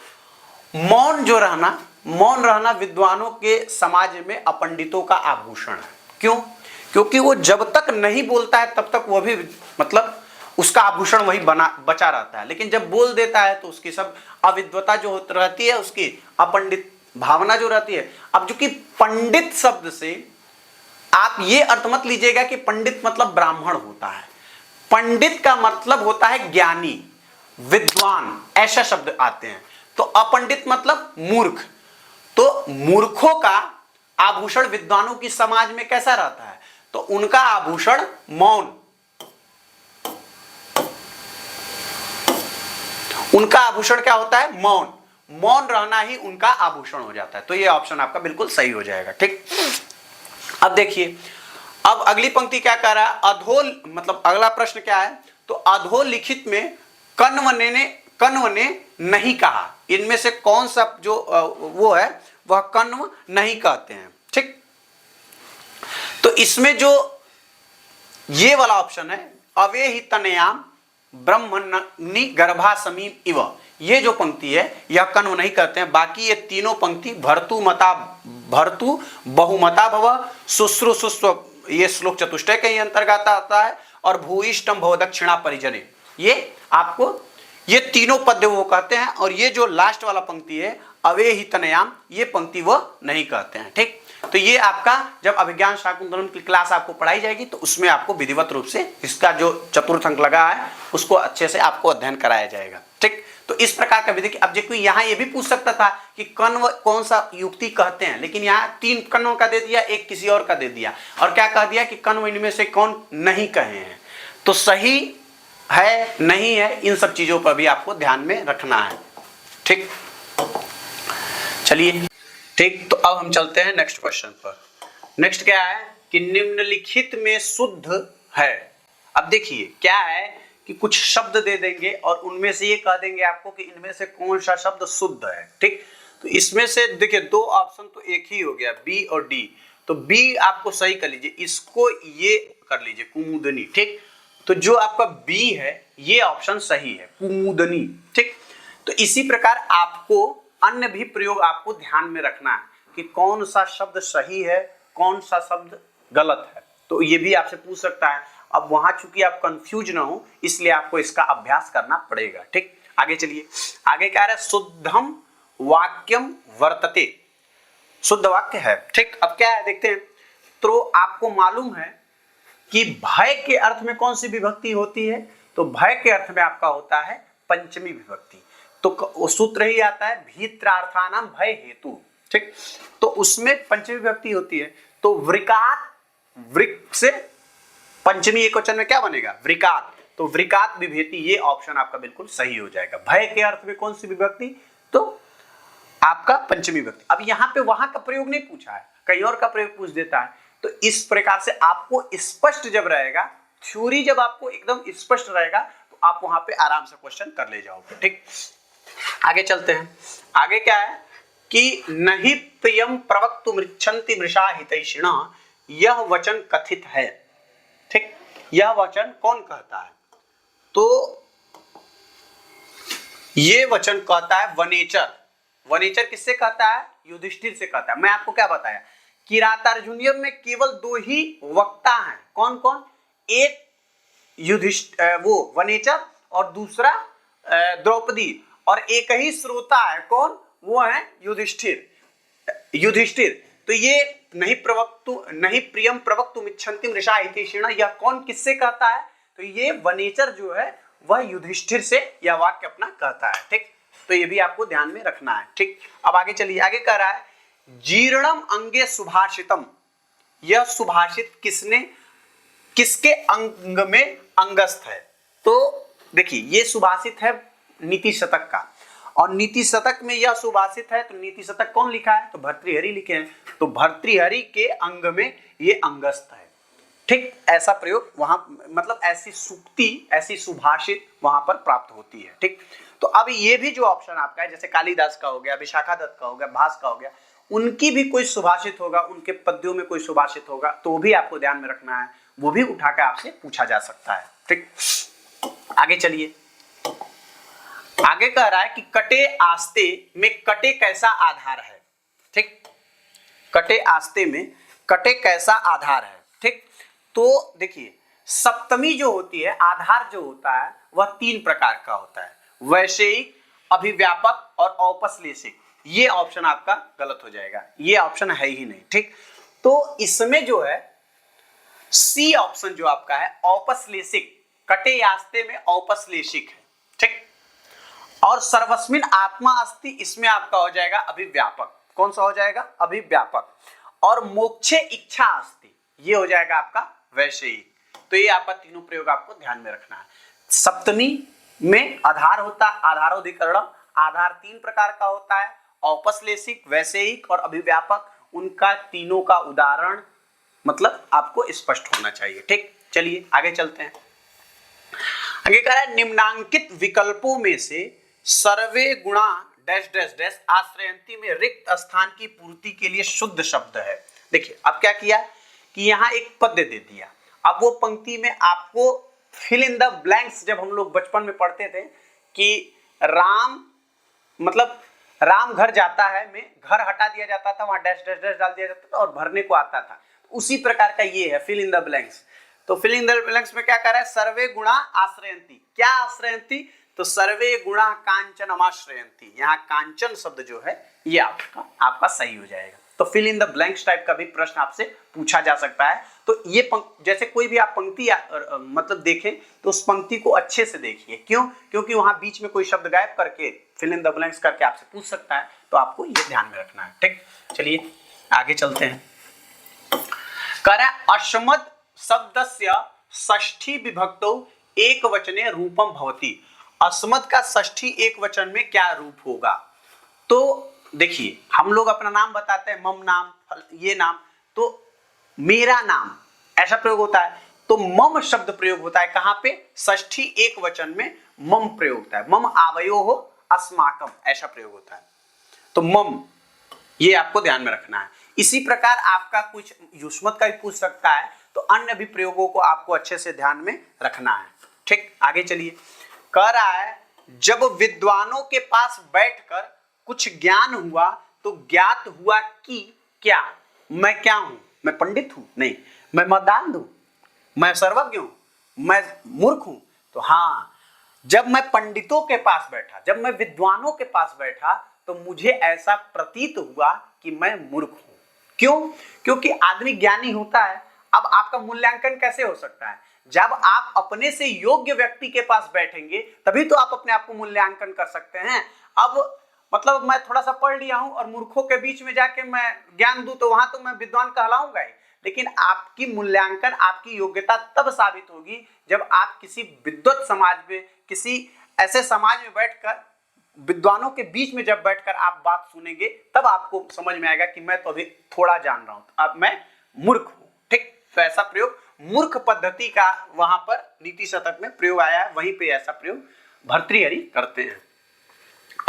मौन जो रहना, मौन रहना विद्वानों के समाज में अपंडितों का आभूषण है। क्यों, क्योंकि वो जब तक नहीं बोलता है तब तक वो भी मतलब उसका आभूषण वही बचा रहता है, लेकिन जब बोल देता है तो उसकी सब अविद्वता जो रहती है, उसकी अपंडित भावना जो रहती है। अब जो कि पंडित शब्द से आप ये अर्थ मत लीजिएगा कि पंडित मतलब ब्राह्मण होता है। पंडित का मतलब होता है ज्ञानी, विद्वान, ऐसा शब्द आते हैं। तो अपंडित मतलब मूर्ख। तो मूर्खों का आभूषण विद्वानों की समाज में कैसा रहता है, तो उनका आभूषण मौन, उनका आभूषण क्या होता है, मौन। मौन रहना ही उनका आभूषण हो जाता है। तो ये ऑप्शन आपका बिल्कुल सही हो जाएगा। ठीक, अब देखिए, अब अगली पंक्ति क्या कह रहा है, अधो मतलब अगला प्रश्न क्या है, तो अधोलिखित में कण्व ने नहीं कहा, इनमें से कौन सा जो वो है वह कण्व नहीं कहते हैं। ठीक, तो इसमें जो ये वाला ऑप्शन है, अवे ही तनयाम ब्रह्मणि गर्भा समीम इव, ये जो पंक्ति है यह कण्व नहीं कहते हैं। बाकी ये तीनों पंक्ति भर्तु बहुमता भव, शुश्रूषुस्व, ये श्लोक चतुष्टय के ही अंतर्गत आता है, और भूयिष्ठम भव दक्षिणा परिजने, ये आपको ये तीनों पद्य वो कहते हैं। और ये जो लास्ट वाला पंक्ति है, अवेहितनयाम, ये पंक्ति वो नहीं कहते हैं। ठीक, तो ये आपका जब अभिज्ञान शाकुंतलम की क्लास आपको पढ़ाई जाएगी तो उसमें आपको विधिवत रूप से इसका जो चतुर्थ अंक लगा है उसको अच्छे से आपको अध्ययन कराया जाएगा। ठीक, तो इस प्रकार का विधि। अब देखो यहाँ ये भी पूछ सकता था कि कण्व कौन सा युक्ति कहते हैं, लेकिन यहाँ 3 कण्वों का दे दिया, एक किसी और का दे दिया, और क्या कह दिया कि कण्व इनमें से कौन नहीं कहे हैं। तो सही है नहीं है, इन सब चीजों पर भी आपको ध्यान में रखना है। ठीक, चलिए ठीक, तो अब हम चलते हैं नेक्स्ट क्वेश्चन पर। नेक्स्ट क्या है कि निम्नलिखित में शुद्ध है। अब देखिए क्या है कि कुछ शब्द दे देंगे और उनमें से ये कह देंगे आपको कि इनमें से कौन सा शब्द शुद्ध है। ठीक, तो इसमें से देखिए 2 ऑप्शन तो एक ही हो गया, बी और डी। तो बी आपको सही कर लीजिए, इसको ये कर लीजिए कुमुदनी। ठीक, तो जो आपका बी है ये ऑप्शन सही है, कुमुदनी। ठीक, तो इसी प्रकार आपको अन्य भी प्रयोग आपको ध्यान में रखना है कि कौन सा शब्द सही है, कौन सा शब्द गलत है, तो ये भी आपसे पूछ सकता है। अब वहां चूंकि आप कंफ्यूज ना हो इसलिए आपको इसका अभ्यास करना पड़ेगा। ठीक, आगे चलिए, आगे क्या है, शुद्धम वाक्यम वर्तते, शुद्ध वाक्य है। ठीक, अब क्या है देखते हैं। तो आपको मालूम है कि भय के अर्थ में कौन सी विभक्ति होती है, तो भय के अर्थ में आपका होता है पंचमी विभक्ति। तो सूत्र ही आता है भीत्रार्थानाम भय हेतु। ठीक, तो उसमें पंचमी विभक्ति होती है। तो वृकात, वृक से पंचमी एकवचन में क्या बनेगा, वृकात। तो वृकात विभेति, ये ऑप्शन आपका बिल्कुल सही हो जाएगा। भय के अर्थ में कौन सी विभक्ति, तो आपका पंचमी विभक्ति। अब यहाँ पे वहां का प्रयोग नहीं पूछा है, कहीं और का प्रयोग पूछ देता है। तो इस प्रकार से आपको स्पष्ट जब रहेगा, थ्योरी जब आपको एकदम स्पष्ट रहेगा तो आप वहां पे आराम से क्वेश्चन कर ले जाओगे। ठीक, आगे चलते हैं। आगे क्या है कि नहीं प्रियम प्रवक्तुम इच्छन्ति मृषा हितैषिणः, यह वचन कथित है। ठीक, यह वचन कौन कहता है, तो ये वचन कहता है वनेचर। वनेचर किससे कहता है, युधिष्ठिर से कहता है। मैं आपको क्या बताया, किरातार्जुनीयम में केवल 2 ही वक्ता हैं। कौन कौन, एक वो वनेचर और दूसरा द्रौपदी, और एक ही श्रोता है, कौन, वो है युधिष्ठिर। युधिष्ठिर, तो ये नहीं प्रियम प्रवक्तुम इच्छन्ति मृषा हितैषिणः, यह कौन किससे कहता है, तो ये वनेचर जो है वह युधिष्ठिर से यह वाक्य अपना कहता है। ठीक, तो ये भी आपको ध्यान में रखना है। ठीक, अब आगे चलिए, आगे कह रहा है जीर्णम अंगे सुभाषितम, यह सुभाषित किसके अंग में अंगस्थ है। तो देखिए ये सुभाषित है नीति शतक का, और नीति शतक में यह सुभाषित है। तो नीति शतक कौन लिखा है, तो भर्तृहरि लिखे हैं। तो भर्तृहरि के अंग में ये अंगस्थ है। ठीक, ऐसा प्रयोग वहां, मतलब ऐसी सूक्ति, ऐसी सुभाषित वहां पर प्राप्त होती है। ठीक, तो अब ये भी जो ऑप्शन आपका है, जैसे कालिदास का हो गया, विशाखा दत्त का हो गया, भास का हो गया, उनकी भी कोई सुभाषित होगा, उनके पद्यों में कोई सुभाषित होगा, तो भी आपको ध्यान में रखना है, वो भी उठाकर आपसे पूछा जा सकता है। ठीक, आगे चलिए, आगे कह रहा है कि कटे आस्ते में कटे कैसा आधार है। ठीक, कटे आस्ते में कटे कैसा आधार है। ठीक, तो देखिए सप्तमी जो होती है, आधार जो होता है वह 3 प्रकार का होता है, वैषयिक, अभिव्यापक और औपश्लेषिक। ये ऑप्शन आपका गलत हो जाएगा, ये ऑप्शन है ही नहीं। ठीक, तो इसमें जो है सी ऑप्शन जो आपका है औपश्लेषिक, कटे आस्ते में औपश्लेषिक है। ठीक, और सर्वस्मिन आत्मा अस्ति, इसमें आपका हो जाएगा अभिव्यापक। कौन सा हो जाएगा, अभिव्यापक। और मोक्षे इच्छा अस्ति, ये हो जाएगा आपका वैषयिक। तो ये आपका तीनों प्रयोग आपको ध्यान में रखना है। सप्तमी में आधार होता है, आधारोधिकरणम, आधार 3 प्रकार का होता है, औपश्लेषिक, वैषयिक और अभिव्यापक। उनका तीनों का उदाहरण मतलब आपको स्पष्ट होना चाहिए। ठीक, चलिए आगे चलते हैं। आगे कह रहा है निम्नांकित विकल्पों में से सर्वे गुणा डैश डैश डैश आश्रयंती में रिक्त स्थान की पूर्ति के लिए शुद्ध शब्द है। देखिए अब क्या किया कि यहाँ एक पद्य दे दिया। अब वो पंक्ति में आपको फिल इन द ब्लैंक्स, जब हम लोग बचपन में पढ़ते थे कि राम मतलब राम घर जाता है में घर हटा दिया जाता था, वहां डैश डैश डैश डाल दिया जाता था और भरने को आता था। उसी प्रकार का ये है फिल इन द ब्लैंक्स। तो फिल इन द ब्लैंक्स में क्या कर रहा है, सर्वे गुणा आश्रयंती। क्या आश्रयंती, तो सर्वे गुणा कांचनमाश्रयन्ति, यहाँ कांचन शब्द जो है ये आपका सही हो जाएगा। तो fill in the blanks type का भी प्रश्न आपसे पूछा जा सकता है। तो ये जैसे कोई भी आप पंक्ति मतलब देखें तो उस पंक्ति को अच्छे से देखिए, क्यों? क्योंकि वहां बीच में कोई शब्द गायब करके फिल इन द ब्लैंक्स करके आपसे पूछ सकता है, तो आपको ये ध्यान में रखना है। ठीक, चलिए आगे चलते हैं। कह रहा है अस्मत् शब्दस्य षष्ठी विभक्तौ एक वचने रूपम भवति। अस्मत् का षष्ठी एक वचन में क्या रूप होगा? तो देखिए हम लोग अपना नाम बताते हैं, मम नाम, ये नाम, तो मेरा नाम ऐसा प्रयोग होता है। तो मम शब्द प्रयोग होता है कहां पे? षष्ठी एक वचन में मम प्रयोग होता है। मम आवयो हो अस्माकम ऐसा प्रयोग होता है। तो मम ये आपको ध्यान में रखना है। इसी प्रकार आपका कुछ युष्मत का भी पूछ सकता है, तो अन्य भी प्रयोगों को आपको अच्छे से ध्यान में रखना है। ठीक, आगे चलिए। कह रहा है जब विद्वानों के पास बैठकर कुछ ज्ञान हुआ तो ज्ञात हुआ कि क्या? मैं क्या हूं? मैं पंडित हूं? नहीं। मैं मदान हूं? मैं सर्वज्ञ हूं? मैं मूर्ख हूं? तो हाँ, जब मैं पंडितों के पास बैठा, जब मैं विद्वानों के पास बैठा, तो मुझे ऐसा प्रतीत हुआ कि मैं मूर्ख हूं। क्यों? क्योंकि आदमी ज्ञानी होता है। अब आपका मूल्यांकन कैसे हो सकता है? जब आप अपने से योग्य व्यक्ति के पास बैठेंगे तभी तो आप अपने आप को मूल्यांकन कर सकते हैं। अब मतलब मैं थोड़ा सा पढ़ लिया हूं और मूर्खों के बीच में जाके मैं ज्ञान दूं तो वहां तो मैं विद्वान कहलाऊंगा ही। लेकिन आपकी मूल्यांकन, आपकी योग्यता तब साबित होगी जब आप किसी विद्वत समाज में, किसी ऐसे समाज में बैठकर, विद्वानों के बीच में जब बैठकर आप बात सुनेंगे, तब आपको समझ में आएगा कि मैं तो अभी थोड़ा जान रहा हूं, अब मैं मूर्ख हूं। ठीक, तो ऐसा प्रयोग मूर्ख पद्धति का वहां पर नीति शतक में प्रयोग आया है, वहीं पे ऐसा प्रयोग भर्तृहरि करते हैं।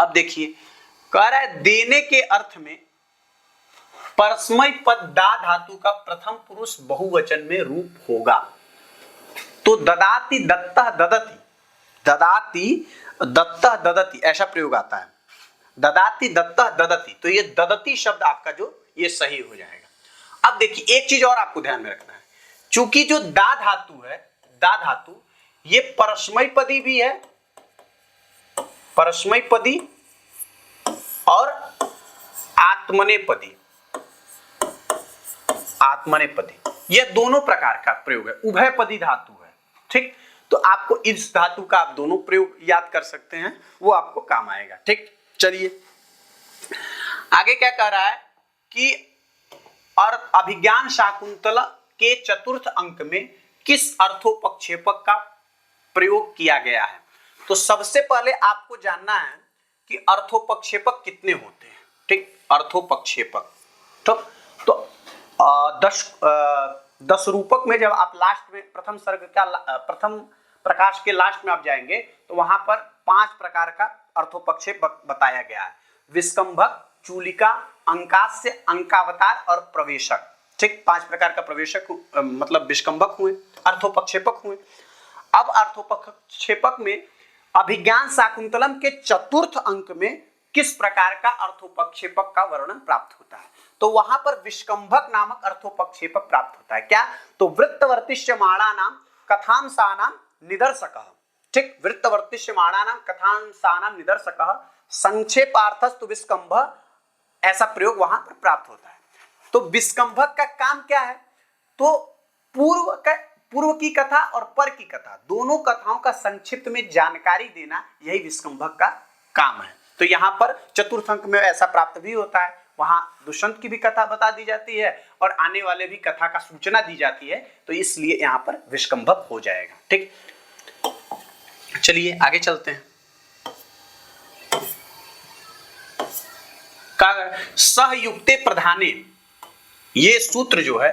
अब देखिए, कह रहा है देने के अर्थ में परस्मै पद दा धातु का प्रथम पुरुष बहुवचन में रूप होगा। तो ददाति दत्तः ददति, ददाति दत्तः ददति ऐसा प्रयोग आता है। ददाति दत्तः ददति, तो ये ददति शब्द आपका जो ये सही हो जाएगा। अब देखिए एक चीज और आपको ध्यान में रखना है, चूंकि जो दा धातु है, दा धातु ये परस्मै पदी भी है, परस्मै पदी और आत्मनेपदी, आत्मनेपदी, यह दोनों प्रकार का प्रयोग है, उभयपदी धातु है। ठीक, तो आपको इस धातु का आप दोनों प्रयोग याद कर सकते हैं, वो आपको काम आएगा। ठीक, चलिए आगे क्या कह रहा है कि और अभिज्ञान शाकुंतल के चतुर्थ अंक में किस अर्थोपक्षेपक का प्रयोग किया गया है? तो सबसे पहले आपको जानना है कि अर्थोपक्षेपक कितने होते हैं। ठीक, अर्थोपक्षेपक तो 10 रूपक में जब आप लास्ट में प्रथम सर्ग का प्रथम प्रकाश के लास्ट में आप जाएंगे तो वहां पर 5 प्रकार का अर्थोपक्षेप बताया गया है। विस्कंभक, चूलिका, अंकास्य, अंकावतार और प्रवेशक। ठीक, 5 प्रकार का प्रवेशक मतलब विस्कंभक हुए, अर्थोपक्षेपक हुए। अब अर्थोपक्षेपक में अभिज्ञान शाकुंतलम के चतुर्थ अंक में किस प्रकार का अर्थोपक्षेपक का वर्णन प्राप्त होता है? तो वहां पर विस्कंभक नामक अर्थोपक्षेपक प्राप्त होता है। क्या? तो वृत्तवर्तिष्यमाणानां कथांसानां निदर्शकः। ठीक, वृत्तवर्तिष्यमाणानां कथांसानां निदर्शकः संक्षेपार्थस्तु विस्कंभ, ऐसा प्रयोग वहां पर प्राप्त होता है। तो विस्कंभक का काम क्या है? तो पूर्व की कथा और पर की कथा, दोनों कथाओं का संक्षिप्त में जानकारी देना, यही विस्कंभक का काम है। तो यहाँ पर चतुर्थ अंक में ऐसा प्राप्त भी होता है, वहां दुष्यंत की भी कथा बता दी जाती है और आने वाले भी कथा का सूचना दी जाती है, तो इसलिए यहाँ पर विस्कंभक हो जाएगा। ठीक, चलिए आगे चलते हैं। सहयुक्ते प्रधाने, ये सूत्र जो है,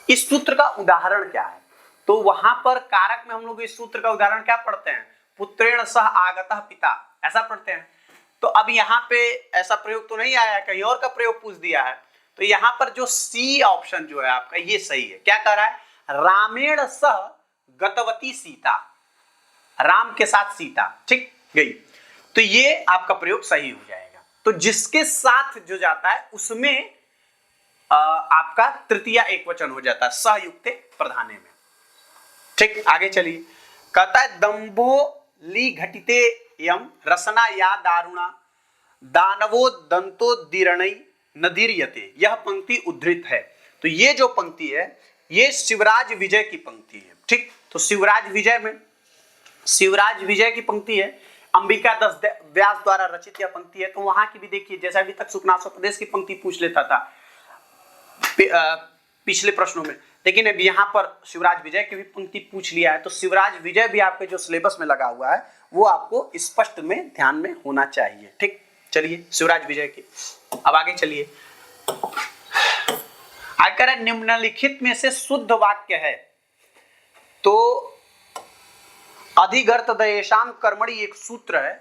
इस सूत्र का उदाहरण क्या है? तो वहां पर कारक में हम लोग इस सूत्र का उदाहरण क्या पढ़ते हैं? पुत्रेण सह आगतः पिता, ऐसा पढ़ते हैं। तो अब यहाँ पे ऐसा प्रयोग तो नहीं आया है, कहीं और का प्रयोग पूछ दिया है। तो यहाँ पर जो सी ऑप्शन जो है आपका ये सही है। क्या कह रहा है? रामेण सह गतवती सीता, राम के साथ सीता ठीक गई, तो ये आपका प्रयोग सही हो जाएगा। तो जिसके साथ जो जाता है उसमें आपका तृतीय एक वचन हो जाता है सहयुक्ते प्रधाने में। ठीक, आगे चलिए। कहता है दंभो ली घटिते यम रसना या दारुणा दानवो दंतो दीर्णई नदीर्यते, यह पंक्ति उद्धृत है। तो ये जो पंक्ति है ये शिवराज विजय की पंक्ति है। ठीक, तो शिवराज विजय की पंक्ति है, अंबिका दास व्यास द्वारा रचित यह पंक्ति है। तो वहां की भी देखिए, जैसा अभी तक सुखनाथ प्रदेश की पंक्ति पूछ लेता था पिछले प्रश्नों में, लेकिन अब यहाँ पर शिवराज विजय की भी पंक्ति पूछ लिया है। तो शिवराज विजय भी आपके जो सिलेबस में लगा हुआ है वो आपको स्पष्ट में ध्यान में होना चाहिए। ठीक, चलिए शिवराज विजय की अब आगे चलिए। आकर निम्नलिखित में से शुद्ध वाक्य है, तो अधिगर्तदयेषां कर्मणि एक सूत्र है,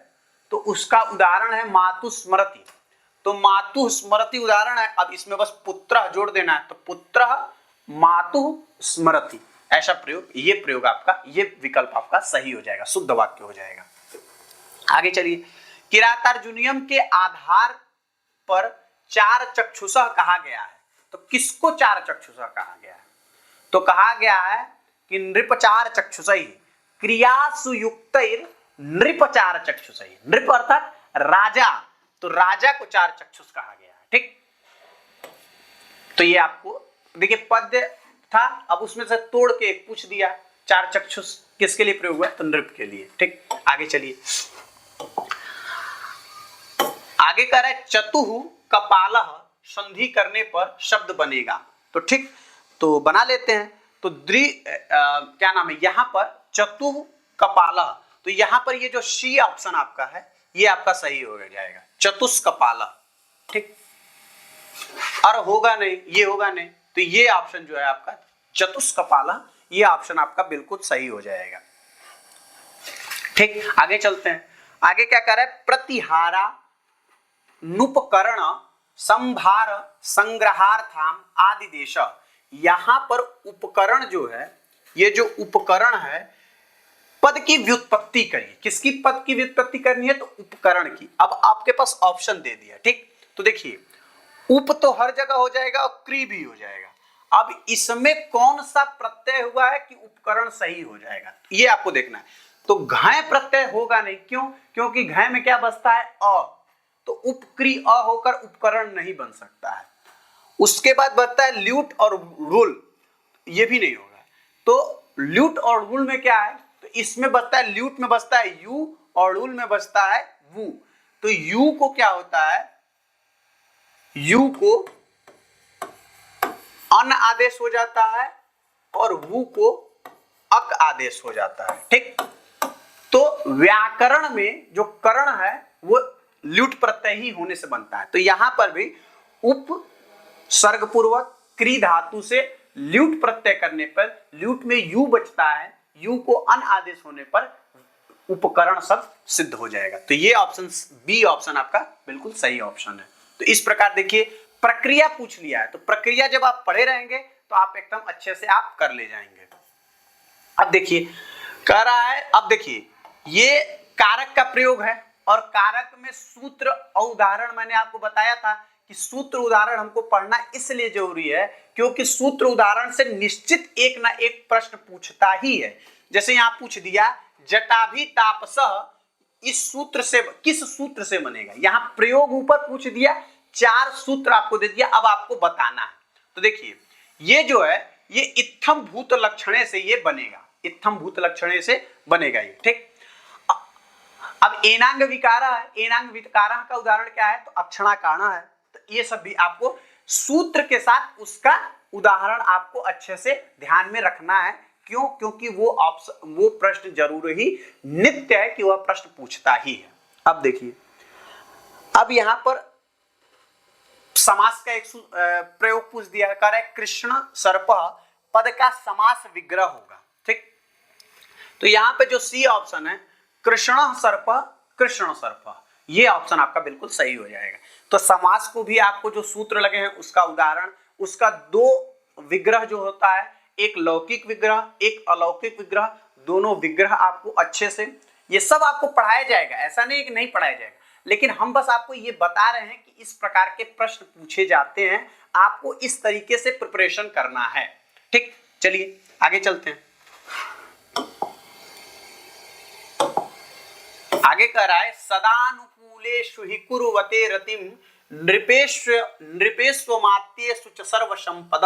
तो उसका उदाहरण है मातु स्मरति। तो मातु स्मरति उदाहरण है। अब इसमें बस पुत्र जोड़ देना है, तो पुत्र मातु स्मरति, ऐसा प्रयोग, ये प्रयोग आपका, ये विकल्प आपका सही हो जाएगा, शुद्ध वाक्य हो जाएगा। आगे चलिए, किरातार्जुनीयम के आधार पर चार चक्षुषः कहा गया है। तो किसको चार चक्षुषः कहा गया है? तो कहा गया है कि नृपचार चक्षुषैः क्रियासु युक्तैर नृपचार चक्षुषैः। नृप अर्थात राजा, तो राजा को चार चक्षुष कहा गया है। ठीक, तो ये आपको देखिए पद्य था, अब उसमें से तोड़ के एक पूछ दिया, चार चक्षुष किसके लिए प्रयोग हुआ? तो नृप के लिए। ठीक, आगे चलिए, आगे कह रहा है चतुः कपालः संधि करने पर शब्द बनेगा। तो ठीक, तो बना लेते हैं। तो क्या नाम है यहाँ पर चतुः कपालः, तो यहाँ पर ये जो सी ऑप्शन आपका है ये आपका सही हो जाएगा, चतुष्कपालः। ठीक, और होगा नहीं, ये होगा नहीं, तो ये ऑप्शन जो है आपका चतुष्कपालः, ये ऑप्शन आपका बिल्कुल सही हो जाएगा। ठीक, आगे चलते हैं। आगे क्या कर रहा है? प्रतिहारा नुपकरण संभार संग्रहार्थाम आदि देश। यहां पर उपकरण जो है, ये जो उपकरण है, पद की व्युत्पत्ति करिए। किसकी पद की व्युत्पत्ति करनी है? तो उपकरण की। अब आपके पास ऑप्शन दे दिया। ठीक, तो देखिए उप तो हर जगह हो जाएगा और क्री भी हो जाएगा। अब इसमें कौन सा प्रत्यय हुआ है कि उपकरण सही हो जाएगा, ये आपको देखना है। तो घय प्रत्यय होगा नहीं, क्यों? क्योंकि घय में क्या बसता है? अ, तो उपक्री अ होकर उपकरण नहीं बन सकता है। उसके बाद बचता है ल्यूट और रूल, ये भी नहीं होगा। तो ल्यूट और रूल में क्या है? तो इसमें बचता है, ल्यूट में बचता है यू और रूल में बचता है वू। तो यू को क्या होता है? यू को अन आदेश हो जाता है और वू को अक आदेश हो जाता है। ठीक, तो व्याकरण में जो करण है वो ल्यूट प्रत्यय ही होने से बनता है। तो यहां पर भी उप सर्ग पूर्वक क्री धातु से ल्यूट प्रत्यय करने पर ल्यूट में यू बचता है, यू को अन आदेश होने पर उपकरण शब्द सिद्ध हो जाएगा। तो ये ऑप्शन बी ऑप्शन आपका बिल्कुल सही ऑप्शन है। तो इस प्रकार देखिए प्रक्रिया पूछ लिया है, तो प्रक्रिया जब आप पढ़े रहेंगे तो आप एकदम अच्छे से आप कर ले जाएंगे। अब देखिए कह रहा है, अब देखिए ये कारक का प्रयोग है और कारक में सूत्र और उदाहरण मैंने आपको बताया था कि सूत्र उदाहरण हमको पढ़ना इसलिए जरूरी है क्योंकि सूत्र उदाहरण से निश्चित एक ना एक प्रश्न पूछता ही है। जैसे यहां पूछ दिया जटाभि तापसः, इस सूत्र से किस सूत्र से बनेगा? यहां प्रयोग ऊपर पूछ दिया, चार सूत्र आपको दे दिया, अब आपको बताना है। तो देखिए ये जो है ये इत्थम भूत लक्षणे से ये बनेगा, इत्थम भूत लक्षणे से बनेगा ये। ठीक, अब एनांग विकारा है, एनांग विकारा का उदाहरण क्या है? तो अक्षणाकाणा है। तो ये सब भी आपको सूत्र के साथ उसका उदाहरण आपको अच्छे से ध्यान में रखना है। क्यों? क्योंकि वो प्रश्न जरूर ही नित्य है कि वह प्रश्न पूछता ही है। अब देखिए, अब यहां पर समास का एक प्रयोग पूछ दिया, कह रहा है कृष्ण सर्प पद का समास विग्रह होगा। ठीक, तो यहां पे जो सी ऑप्शन है कृष्ण सर्प, कृष्ण सर्प, ये ऑप्शन आपका बिल्कुल सही हो जाएगा। तो समास को भी आपको जो सूत्र लगे हैं उसका उदाहरण, उसका दो विग्रह जो होता है, एक लौकिक विग्रह एक अलौकिक विग्रह, दोनों विग्रह आपको अच्छे से, ये सब आपको पढ़ाया जाएगा। ऐसा नहीं कि नहीं पढ़ाया जाएगा, लेकिन हम बस आपको ये बता रहे हैं कि इस प्रकार के प्रश्न पूछे जाते हैं, आपको इस तरीके से प्रिपरेशन करना है। ठीक, चलिए आगे चलते हैं। आगे कह रहा है सदानुकूलेषु हि कुर्वते रतिम नृपेष्वमात्येषु च सर्व संपद।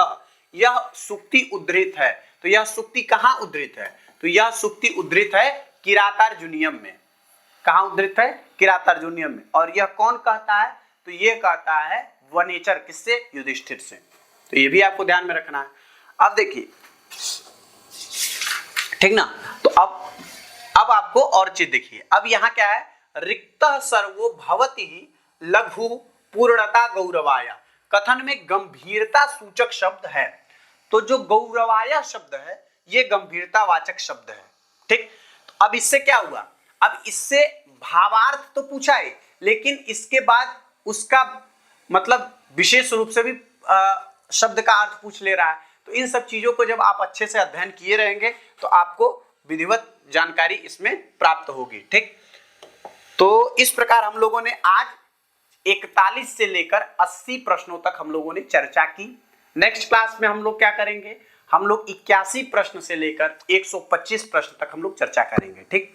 यह सूक्ति उद्धृत है। तो यह सूक्ति कहाँ उद्धृत है? तो यह सूक्ति उद्धृत है किरातार्जुनीयम में। कहाँ उद्धृत है? किरातार्जुनीयम में। और यह कौन कहता है? तो ये कहता है वनेचर। किससे? युधिष्ठिर से। तो ये भी आपको ध्यान में रखना है। अब देखिए, ठीक ना। तो अब आपको और चीज देखिए। अब यहाँ क्या है? रिक्तः सर्वो भवति लघु पूर्णता गौरवाय। कथन में गंभीरता सूचक शब्द है। तो जो गौरवाय शब्द है ये गंभीरता वाचक शब्द है। ठीक। तो अब इससे क्या हुआ? अब इससे भावार्थ तो पूछा है, लेकिन इसके बाद उसका मतलब विशेष रूप से भी शब्द का अर्थ पूछ ले रहा है। तो इन सब चीजों को जब आप अच्छे से अध्ययन किए रहेंगे तो आपको विधिवत जानकारी इसमें प्राप्त होगी। ठीक। तो इस प्रकार हम लोगों ने आज 41 से लेकर 80 प्रश्नों तक हम लोगों ने चर्चा की। नेक्स्ट क्लास में हम लोग क्या करेंगे? हम लोग 81 प्रश्न से लेकर 125 प्रश्न तक हम लोग चर्चा करेंगे। ठीक।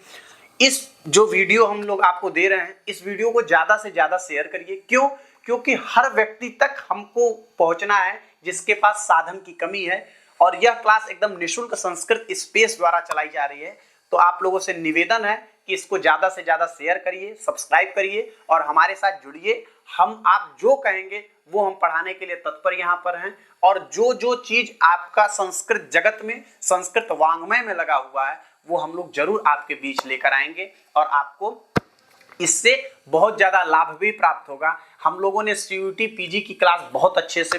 इस जो वीडियो हम लोग आपको दे रहे हैं, इस वीडियो को ज्यादा से ज्यादा शेयर करिए। क्यों? क्योंकि हर व्यक्ति तक हमको पहुंचना है जिसके पास साधन की कमी है। और यह क्लास एकदम निःशुल्क संस्कृत स्पेस द्वारा चलाई जा रही है। तो आप लोगों से निवेदन है कि इसको ज्यादा से ज्यादा शेयर करिए, सब्सक्राइब करिए और हमारे साथ जुड़िए। हम आप जो कहेंगे वो हम पढ़ाने के लिए तत्पर यहाँ पर हैं। और जो जो चीज आपका संस्कृत जगत में, संस्कृत वांग्मय में लगा हुआ है, वो हम लोग जरूर आपके बीच लेकर आएंगे और आपको इससे बहुत ज्यादा लाभ भी प्राप्त होगा। हम लोगों ने सीयूटी पीजी की क्लास बहुत अच्छे से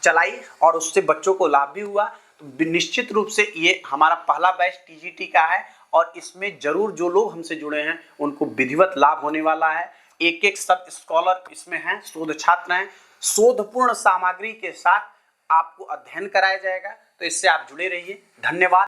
चलाई और उससे बच्चों को लाभ भी हुआ। तो निश्चित रूप से ये हमारा पहला बैच टीजीटी का है और इसमें जरूर जो लोग हमसे जुड़े हैं उनको विधिवत लाभ होने वाला है। एक एक सब स्कॉलर इसमें हैं, शोध छात्र हैं। शोधपूर्ण सामग्री के साथ आपको अध्ययन कराया जाएगा। तो इससे आप जुड़े रहिए। धन्यवाद।